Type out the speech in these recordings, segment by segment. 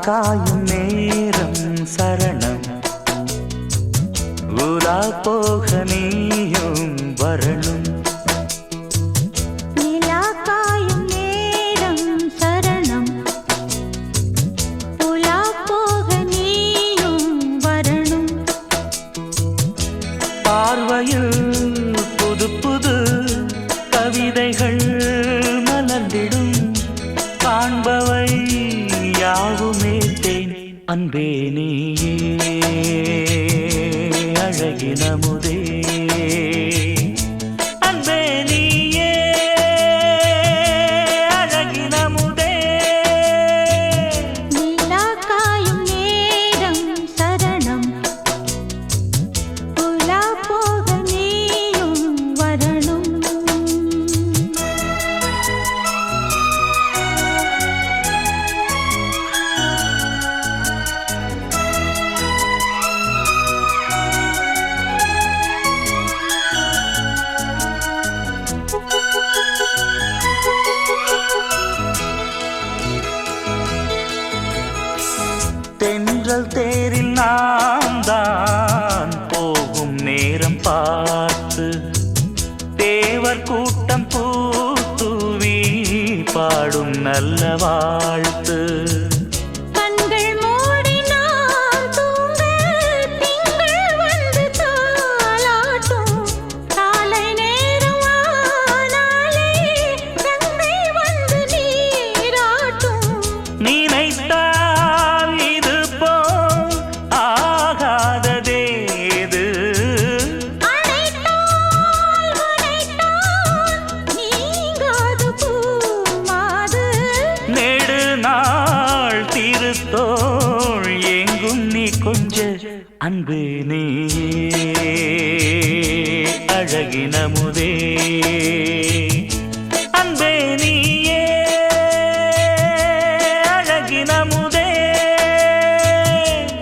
காயும் நேரம் சரணம் உலா போக நீயும் வரணும். நிலா காயும் நேரம் சரணம் உலா போக நீயும் வரணும். பார்வையில் புது புது கவிதைகள் மலர்ந்திடும். காண்பவை யாவுமே தேன். அன்பே நீயே அழகினமுதே. அன்பே நீயே அழகினமுதே. நிலா காயும் நேரம் சரணம் உலா போக நீயும் வரணும். தென்றல் தேரில் நாம் தான் போகும் நேரம் பார்த்து தேவர் கூட்டம் பூத்தூவி பாடும் நல்ல வாழ்த்து. கண்கள் மூடினால் தூங்க திங்கள் வந்து தாலாட்டும். காலை நேரம் ஆனாலே கங்கை வந்து நீராட்டும். நினைத்தால் இது போல் ஆகாததேது. அழைத்தால் உரைத்தால் நீங்காது பூமாது. நெடு நாள் திருத்தோள் எங்கும் நீ கொஞ்ச. அன்பு நீயே அழகினமுதே. அன்பே நீயே அழகினமுதே.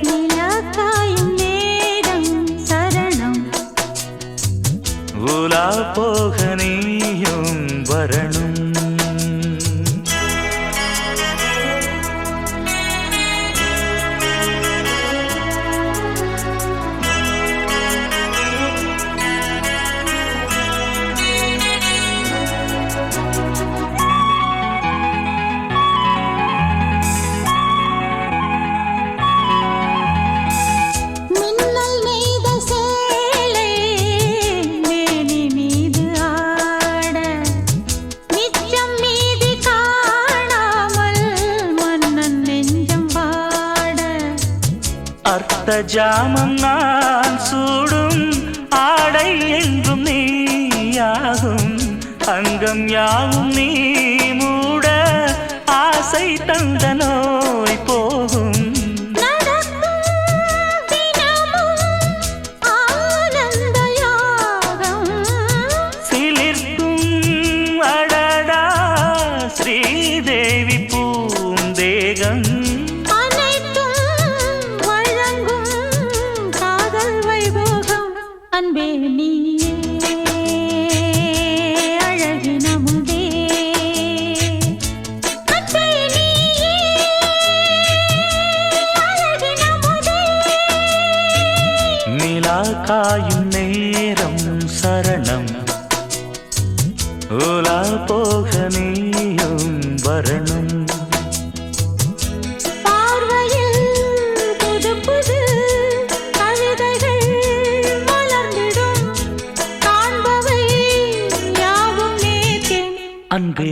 நிலா காயும் நேரம் சரணம் உலா போக நீயும் வரணும். மின்னல் நெய்த சேலை மேனி மீது ஆட. நிச்சம் மீதி காணாமல் மன்னன் நெஞ்சம் வாட. அர்த்த ஜாமம் நான் சூடும் ஆடை என்றும் நீயாகும். அங்கம் யாவும் நீ மூட ஆசை தந்த நோய் போகும். நடக்கும் தினமும் ஆனந்த யாகம். சிலிர்க்கும் அடடா ஸ்ரீதேவி பூந்தேகம். அனைத்தும் வழங்கும் காதல் வைபோகம். அன்பே நீயே அழகினமுதே. அன்பே நீயே அழகினமுதே. நிலா காயும் நேரம் சரணம் உலா போக நீயும் வரணும். பார்வையில் புது புது கவிதைகள் மலர்ந்திடும். காண்பவை யாவும் நேர்த்தேன். அன்பே